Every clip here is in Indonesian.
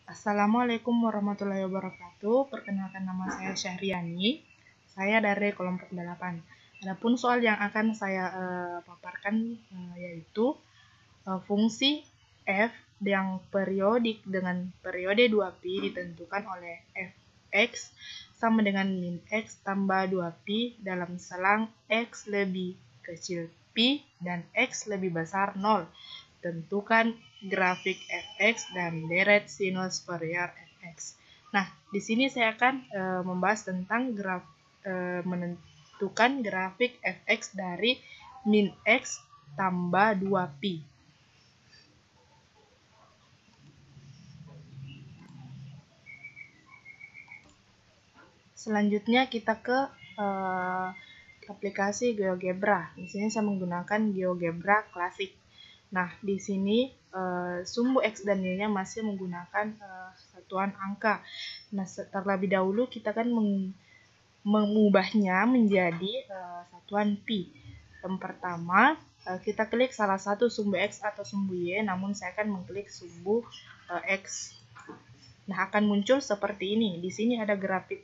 Assalamualaikum warahmatullahi wabarakatuh. Perkenalkan, nama saya Syahriani. Saya dari kelompok 8. Adapun soal yang akan saya paparkan yaitu fungsi f yang periodik dengan periode 2pi ditentukan oleh fx sama dengan min x tambah 2pi dalam selang x lebih kecil pi dan x lebih besar 0. Tentukan grafik fx dan deret sinus Fourier fx. Nah, di sini saya akan membahas tentang menentukan grafik fx dari min x tambah 2pi. Selanjutnya kita ke aplikasi GeoGebra. Di sini saya menggunakan GeoGebra Classic. Nah, di sini sumbu X dan Y-nya masih menggunakan satuan angka. Nah, terlebih dahulu kita kan mengubahnya menjadi satuan pi. Yang pertama, kita klik salah satu sumbu X atau sumbu Y, namun saya akan mengklik sumbu X. Nah, akan muncul seperti ini. Di sini ada grafis.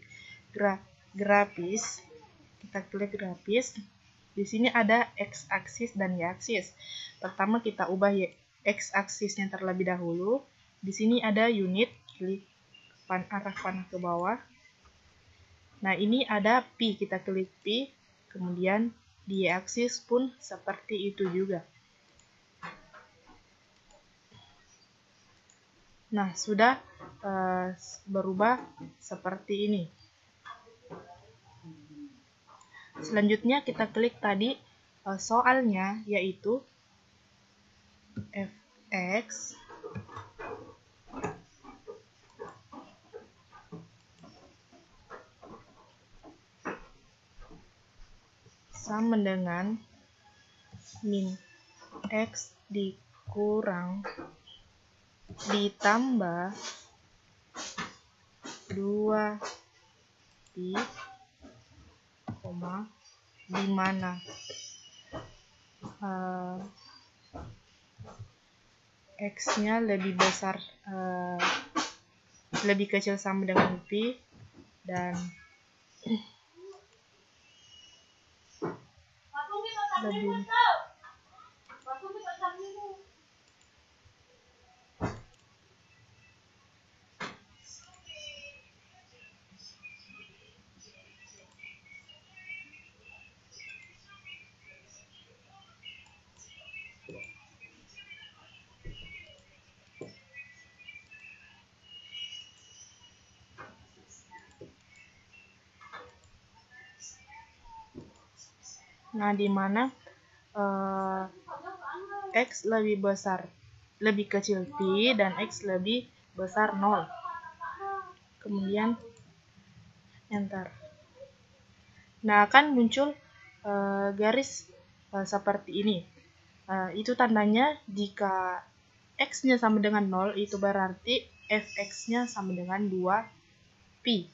Kita klik grafis. Di sini ada x-aksis dan y-aksis. Pertama kita ubah x-aksisnya terlebih dahulu. Di sini ada unit, klik arah panah ke bawah. Nah, ini ada pi, kita klik pi. Kemudian di y-aksis pun seperti itu juga. Nah, sudah berubah seperti ini. Selanjutnya kita klik tadi soalnya, yaitu fx sama dengan min x dikurang ditambah 2pi, di mana x-nya lebih besar, lebih kecil sama dengan pi, dan lebih nah, di mana x lebih besar, lebih kecil pi, dan x lebih besar 0. Kemudian enter. Nah, akan muncul garis seperti ini. Itu tandanya jika x-nya sama dengan 0, itu berarti fx-nya sama dengan 2pi.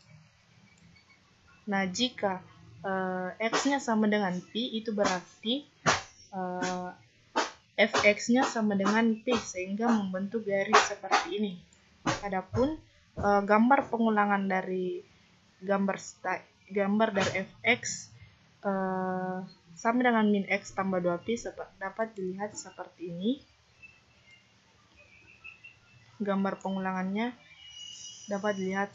Nah, jika x-nya sama dengan pi, itu berarti fx-nya sama dengan pi, sehingga membentuk garis seperti ini. Adapun gambar pengulangan dari gambar dari fx sama dengan min x tambah 2pi dapat dilihat seperti ini. Gambar pengulangannya dapat dilihat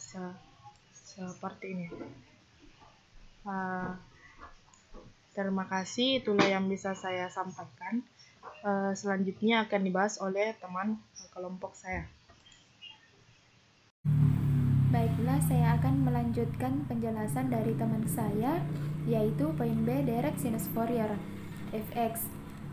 seperti ini. Terima kasih, itulah yang bisa saya sampaikan. Selanjutnya akan dibahas oleh teman kelompok saya. Baiklah, saya akan melanjutkan penjelasan dari teman saya, yaitu poin B, deret sinus Fourier fx.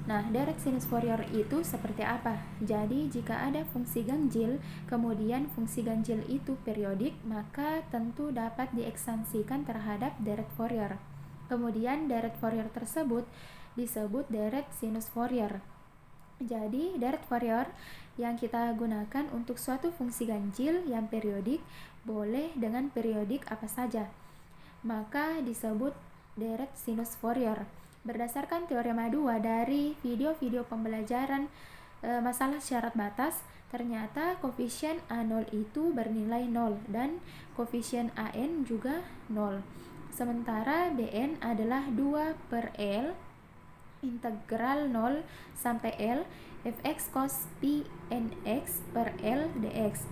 Nah, deret sinus Fourier itu seperti apa? Jadi, jika ada fungsi ganjil, kemudian fungsi ganjil itu periodik, maka tentu dapat diekstensikan terhadap deret Fourier. Kemudian, deret Fourier tersebut disebut deret sinus Fourier. Jadi, deret Fourier yang kita gunakan untuk suatu fungsi ganjil yang periodik boleh dengan periodik apa saja, maka disebut deret sinus Fourier. Berdasarkan teorema 2 dari video-video pembelajaran masalah syarat batas, Ternyata koefisien A0 itu bernilai 0 dan koefisien AN juga 0. Sementara Bn adalah 2 per L integral 0 sampai L fx cos pi nx per L dx.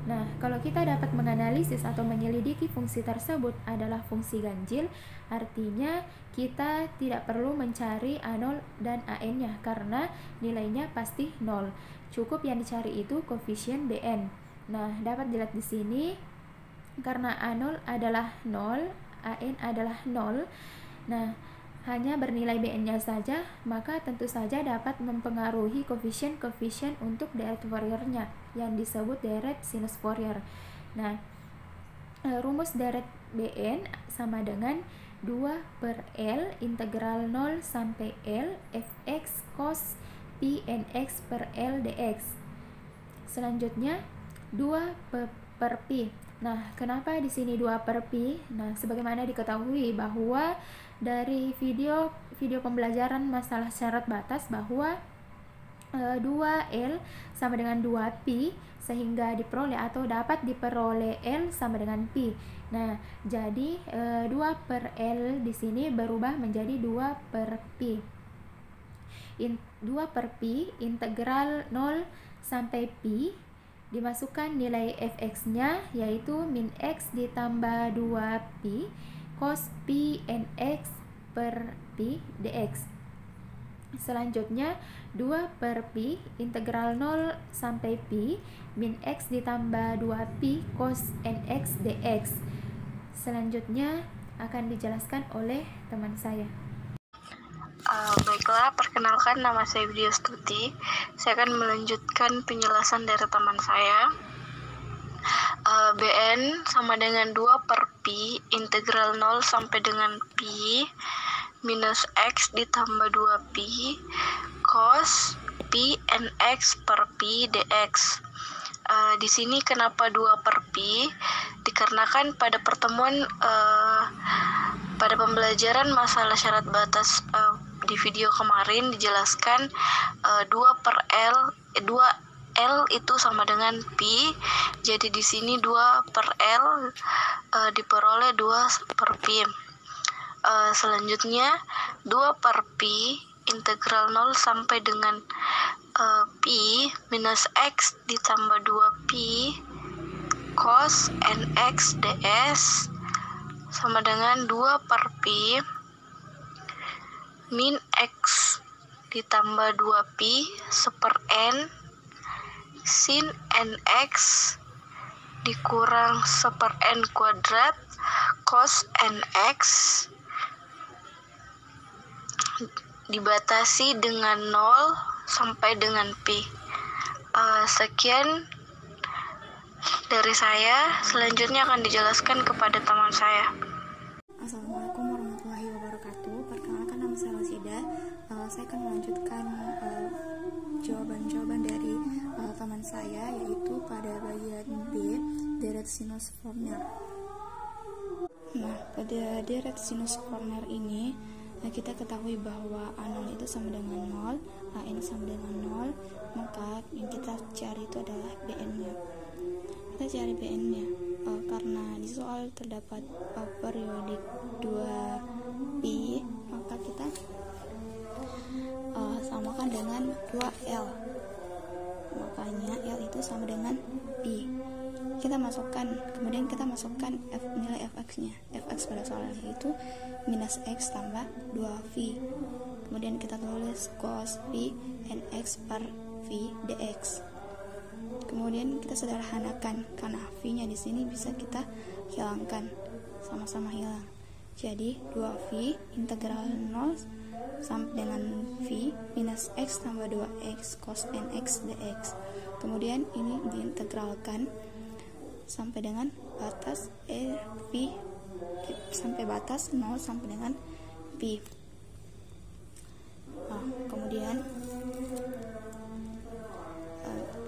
Nah, kalau kita dapat menganalisis atau menyelidiki fungsi tersebut adalah fungsi ganjil, artinya kita tidak perlu mencari A0 dan AN-nya karena nilainya pasti 0. Cukup yang dicari itu koefisien Bn. Nah, dapat dilihat di sini karena A0 adalah 0, AN adalah 0. Nah, hanya bernilai Bn-nya saja, maka tentu saja dapat mempengaruhi koefisien-koefisien untuk direct Fourier-nya yang disebut direct sinus Fourier. Nah, rumus direct Bn sama dengan 2 per L integral 0 sampai L fx cos pi nx per L dx. Selanjutnya 2 per pi. Nah, kenapa di sini 2 per pi? Nah, sebagaimana diketahui bahwa dari video pembelajaran masalah syarat batas bahwa 2L sama dengan 2pi sehingga diperoleh atau dapat diperoleh L sama dengan pi. Nah, jadi 2 per L di sini berubah menjadi 2 per pi. 2 per pi integral 0 sampai pi, dimasukkan nilai fx-nya yaitu min x ditambah 2pi cos pi nx per pi dx. Selanjutnya 2 per pi integral 0 sampai pi min x ditambah 2pi cos nx dx. Selanjutnya akan dijelaskan oleh teman saya. Baiklah, perkenalkan, nama saya Widya Stuti. Saya akan melanjutkan penjelasan dari teman saya. Bn sama dengan 2 per pi integral 0 sampai dengan pi minus x ditambah 2pi cos pi nx per pi dx. Di sini kenapa 2 per pi? Dikarenakan pada pertemuan pada pembelajaran masalah syarat batas di video kemarin dijelaskan 2 per L itu sama dengan pi. Jadi di sini 2 per L diperoleh 2 per pi. Selanjutnya 2 per pi integral 0 sampai dengan pi minus x ditambah 2pi cos nx ds sama dengan 2 per pi min x ditambah 2pi seper n sin nx dikurang seper n kuadrat cos nx dibatasi dengan 0 sampai dengan pi. Sekian dari saya. Selanjutnya akan dijelaskan kepada teman saya. Assalamualaikum warahmatullahi wabarakatuh. Perkenalkan, nama saya Rosida. Saya akan melanjutkan jawaban-jawaban dari teman saya, yaitu pada bagian B, direct sinus Fourier. Nah, pada direct sinus Fourier ini kita ketahui bahwa A0 itu sama dengan 0, AN sama dengan 0, maka yang kita cari itu adalah Bn-nya. Kita cari Bn-nya karena di soal terdapat periodik 2pi, maka kita samakan dengan 2L, makanya L itu sama dengan pi. Kita masukkan, kemudian kita masukkan nilai fx-nya. Fx pada soal itu minus x tambah 2v. Kemudian kita tulis cos pi nx per v dx. Kemudian kita sederhanakan karena v-nya di sini bisa kita hilangkan, sama-sama hilang. Jadi 2v integral 0 sampai dengan v minus x tambah 2x cos nx dx. Kemudian ini diintegralkan sampai dengan batas v sampai batas 0 sampai dengan pi. Kemudian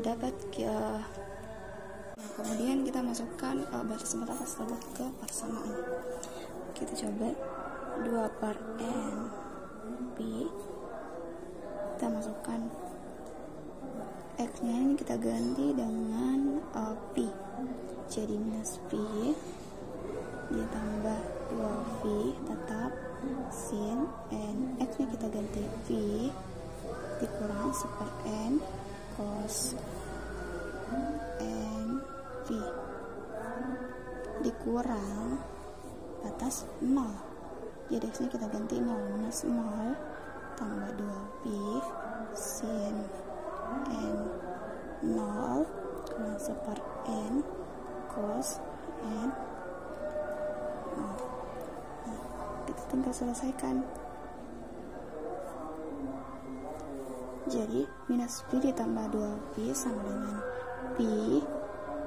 dapat kemudian kita masukkan batas-batas tersebut ke persamaan. Kita coba 2 per n pi, kita masukkan X-nya ini kita ganti dengan P. Jadi minus P ditambah 2V tetap sin N. X-nya kita ganti V dikurang 1/N cos N V dikurang batas 0. Jadi X-nya kita ganti 0 minus 0 tambah 2V sin N 0 kurang 1/N cos N 0. Nah, kita tinggal selesaikan. Jadi minus P ditambah 2V sama dengan P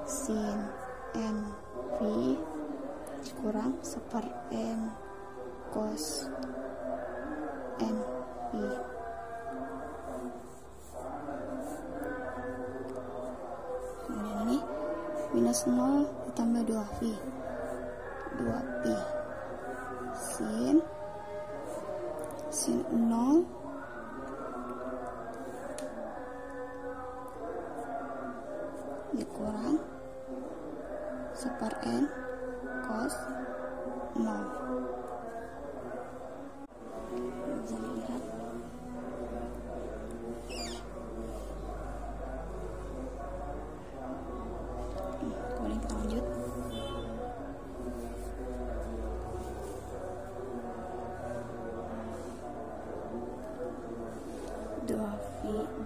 sin N V kurang 1/N cos N V. Kemudian ini minus 0 ditambah 2V 2P sin 0 dikurang 1/N cos 0. Bisa dilihat. Kemudian kita lanjut.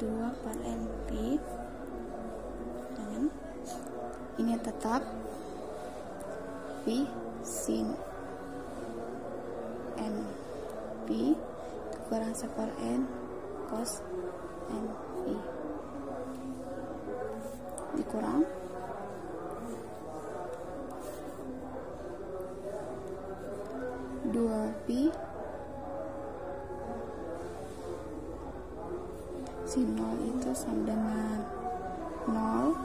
dua per NP dan ini tetap V sin NP kurang 1/N cos NP dikurang dua V sin 0 itu sama dengan 0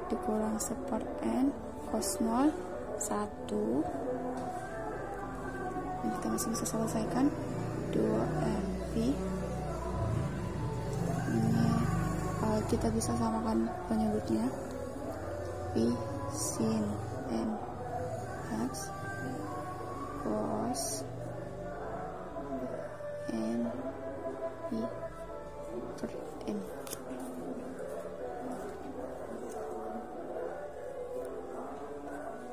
dikurang 1/N cos 0 1. Ini kita masih bisa selesaikan 2NV. Ini kita bisa samakan penyebutnya V sin N X cos N V per N.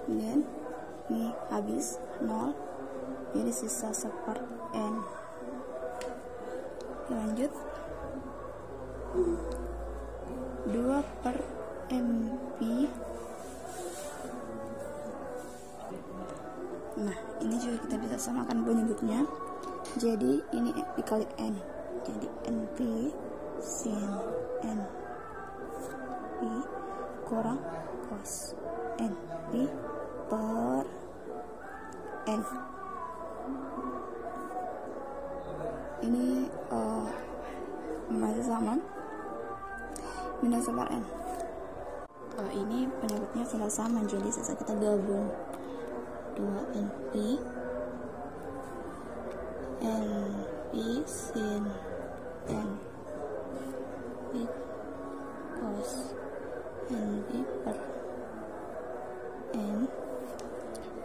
Kemudian ini habis 0, jadi sisa 1/N. Lanjut 2 per MP. Nah, ini juga kita bisa samakan penyebutnya. Jadi ini dikali N, jadi NP sin NP kurang cos NP per N. Ini masih sama minus 1/N. Ini penyebutnya sudah sama, jadi sisa kita gabung 2NP NP sin NP cos NP per N.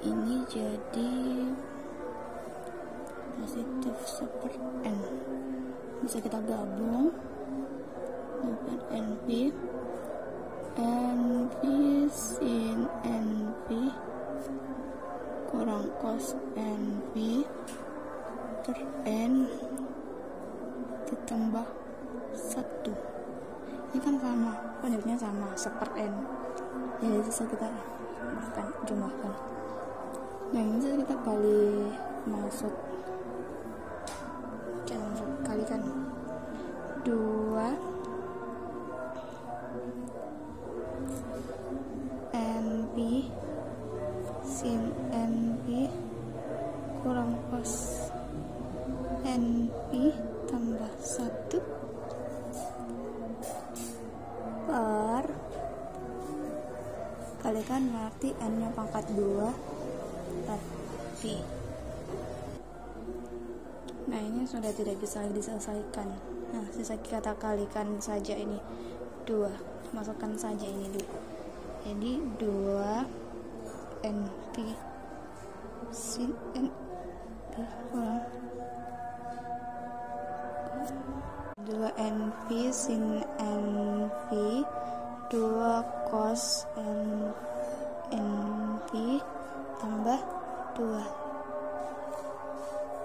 Ini jadi positif 1/N. Bisa kita gabung dapat NP sin NP kurang cos NP per N ditambah 1. Ini kan sama, penyebutnya sama 1/N. Jadi bisa kita jumlahkan. Nah, ini bisa kita kali masuk, jangan kalikan 2 NP sin NP kurang cos NP tambah 1 per kalikan berarti N nya pangkat 2 per V. Nah, ini sudah tidak bisa diselesaikan. Nah, sisa kita kalikan saja ini 2. Masukkan saja ini dulu. Jadi 2 NP sin NP kurang 2 NP sin NP 2 cos NP tambah 2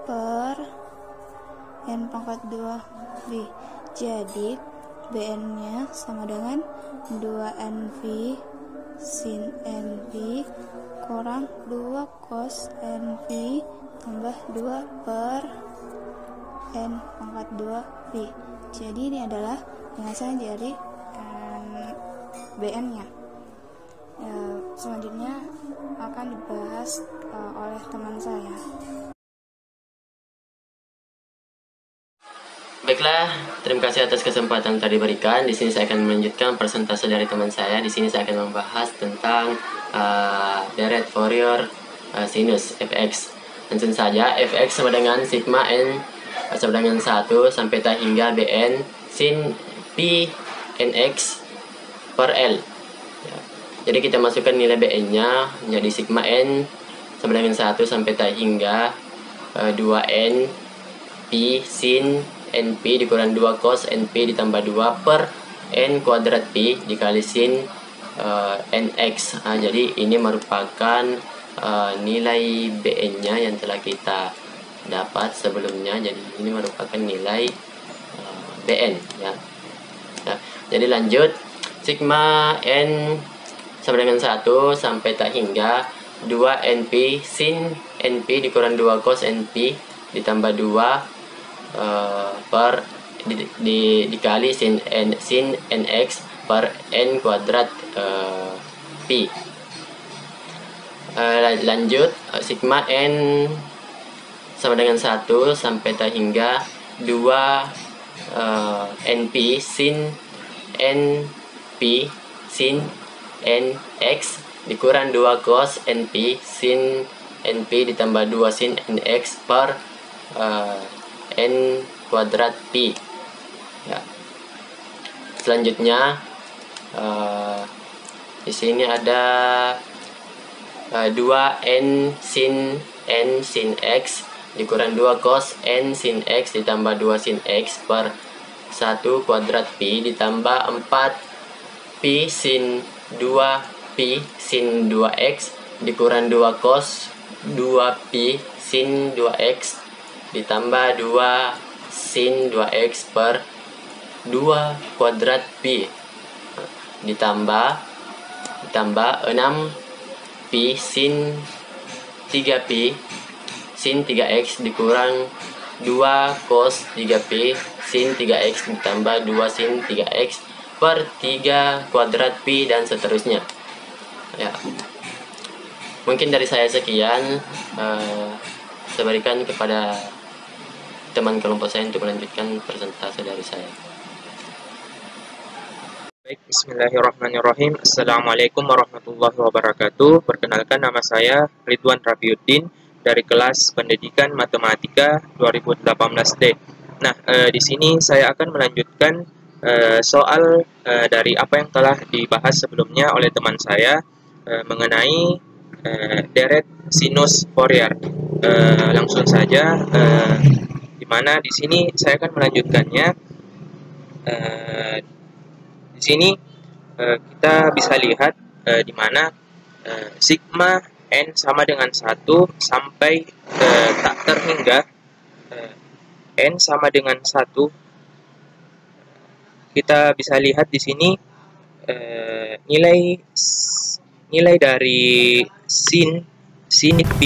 per N pangkat 2B. Jadi Bn nya sama dengan 2NP sin NP kurang 2 cos NP tambah 2 per N pangkat 2B. Jadi ini adalah penjelasan dari Bn nya. Selanjutnya akan dibahas oleh teman saya. Baiklah, terima kasih atas kesempatan yang tadi diberikan. Di sini saya akan melanjutkan persentase dari teman saya. Di sini saya akan membahas tentang deret Fourier sinus fx. Langsung saja, fx sama dengan sigma n sama dengan 1 sampai tak hingga bn sin p nx per l. Ya. Jadi kita masukkan nilai bn-nya menjadi sigma n sama dengan 1 sampai tak hingga 2n p sin NP dikurang 2 cos NP ditambah 2 per N kuadrat P dikali sin NX. Jadi ini merupakan nilai Bn nya yang telah kita dapat sebelumnya. Jadi ini merupakan nilai Bn ya. Nah, jadi lanjut, sigma N sama dengan 1 sampai tak hingga 2 NP sin NP dikurang 2 cos NP ditambah 2 per dikali sin nx per n kuadrat p. Lanjut, sigma n sama dengan 1 sampai tak hingga 2 np sin np sin nx dikurang 2 cos np sin np ditambah 2 sin nx per N kuadrat P ya. Selanjutnya di sini ada 2N sin X dikurang 2 cos N sin X ditambah 2 sin X per 1 kuadrat P ditambah 4 P sin 2P sin 2X dikurang 2 cos 2P sin 2X ditambah 2 sin 2x per 2 kuadrat P ditambah 6 P sin 3P sin 3x dikurang 2 cos 3P sin 3x ditambah 2 sin 3x per 3 kuadrat P dan seterusnya ya. Mungkin dari saya sekian, saya berikan kepada teman kelompok saya untuk melanjutkan presentasi dari saya. Baik, bismillahirrahmanirrahim. Assalamualaikum warahmatullahi wabarakatuh. Perkenalkan, nama saya Ridwan Rafiuddin dari kelas Pendidikan Matematika 2018D. Nah, di sini saya akan melanjutkan soal dari apa yang telah dibahas sebelumnya oleh teman saya mengenai deret sinus Fourier. Langsung saja, dimana di sini saya akan melanjutkannya. Di sini kita bisa lihat di mana sigma n sama dengan 1 sampai tak terhingga n sama dengan 1. Kita bisa lihat di sini nilai dari sin p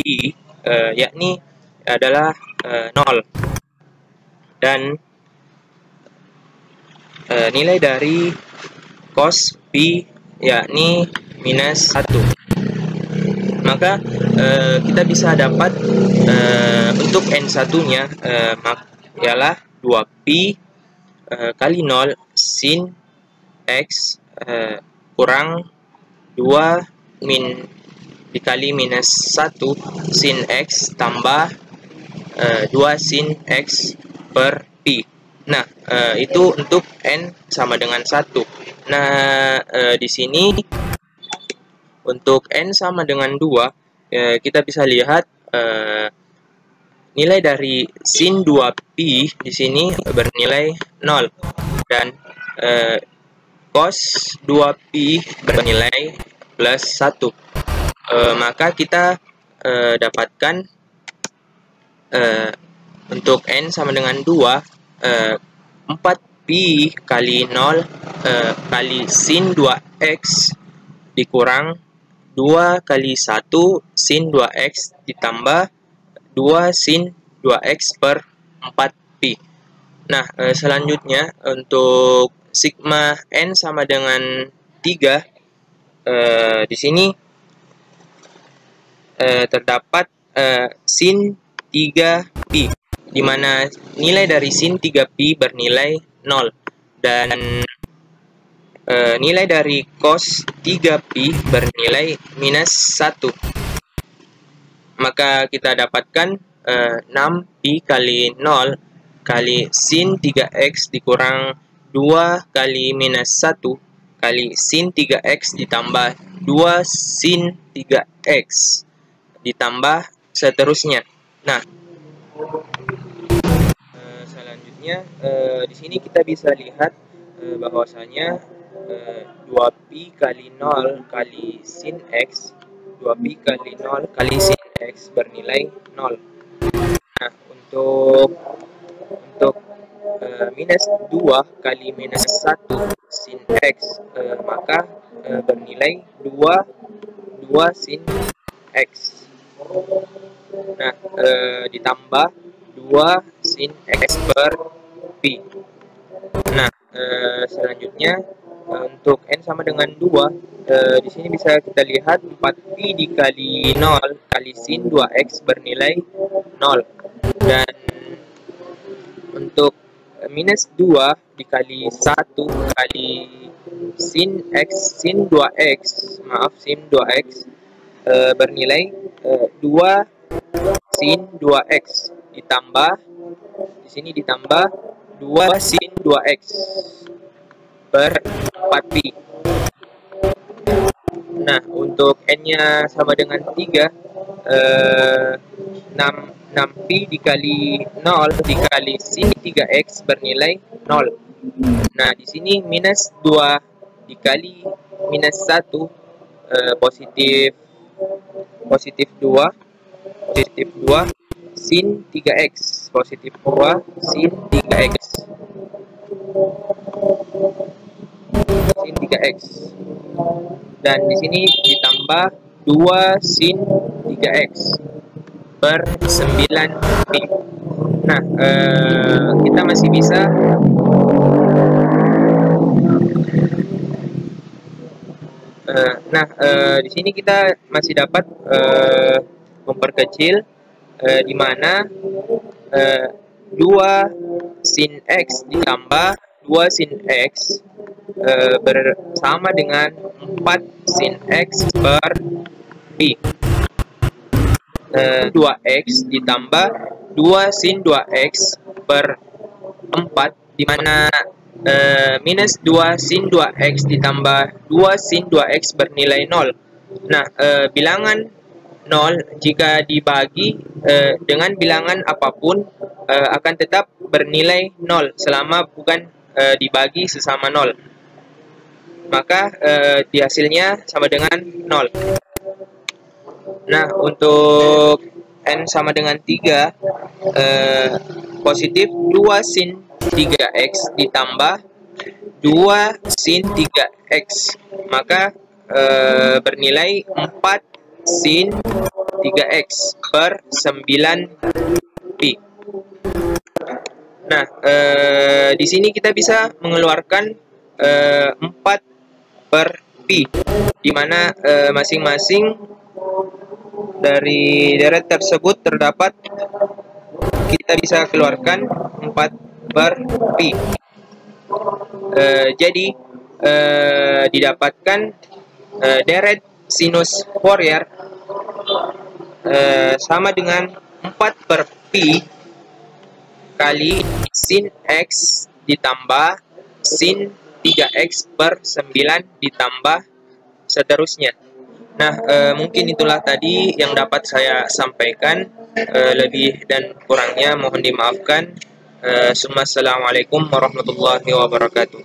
yakni adalah 0, dan nilai dari cos P yakni minus 1. Maka kita bisa dapat untuk N1 nya ialah 2P kali 0 sin X kurang 2 min dikali minus 1 sin X tambah 2 sin X per P. Nah, itu untuk N sama dengan 1. Nah, di sini untuk N sama dengan 2, kita bisa lihat nilai dari sin 2pi di sini bernilai 0 dan cos 2pi bernilai plus 1. Maka kita dapatkan untuk N sama dengan 2, 4pi kali 0 kali sin 2x dikurang 2 kali 1 sin 2x ditambah 2 sin 2x per 4pi. Nah, selanjutnya untuk sigma N sama dengan 3, di sini terdapat sin 3pi, di mana nilai dari sin 3pi bernilai 0 dan nilai dari cos 3pi bernilai minus 1. Maka kita dapatkan 6pi kali 0 kali sin 3x dikurang 2 kali minus 1 kali sin 3x ditambah 2 sin 3x ditambah seterusnya. Nah, selanjutnya di sini kita bisa lihat bahwasanya 2pi kali 0 kali sin x, 2pi kali 0 kali sin x bernilai 0. Nah, untuk minus 2 kali minus 1 sin x, maka bernilai 2 sin x. Nah, ditambah 2 sin x per pi. Nah, selanjutnya untuk N sama dengan 2, di sini bisa kita lihat 4pi dikali 0 kali sin 2x bernilai 0. Dan untuk minus 2 dikali 1 kali sin x, sin 2x, maaf, sin 2x bernilai 2 sin 2x ditambah, di sini ditambah 2 sin 2x per 4pi. Nah, untuk N-nya sama dengan 3, 6pi dikali 0 dikali sin 3x bernilai 0. Nah, di sini minus 2 dikali minus 1, positif 2 sin 3x, positif 2 sin 3x sin 3x, dan di sini ditambah 2 sin 3x per 9pi. Nah, kita masih bisa di sini kita masih dapat memperkecil, di mana 2 sin x ditambah 2 sin x bersama dengan 4 sin x per pi. 2x ditambah 2 sin 2x per 4, di mana minus 2 sin 2x ditambah 2 sin 2x bernilai 0. Nah, bilangan 0 jika dibagi dengan bilangan apapun akan tetap bernilai 0 selama bukan dibagi sesama 0. Maka di hasilnya sama dengan 0. Nah, untuk N sama dengan 3, positif 2 sin 3x ditambah 2 sin 3x, maka bernilai 4 sin 3x per 9pi. Nah, di sini kita bisa mengeluarkan 4 per pi, di mana masing-masing dari deret tersebut terdapat, kita bisa keluarkan 4 per pi. Jadi didapatkan deret sinus Fourier sama dengan 4 per pi kali sin x ditambah sin 3x per 9 ditambah seterusnya. Nah, mungkin itulah tadi yang dapat saya sampaikan. Lebih dan kurangnya mohon dimaafkan. Assalamualaikum warahmatullahi wabarakatuh.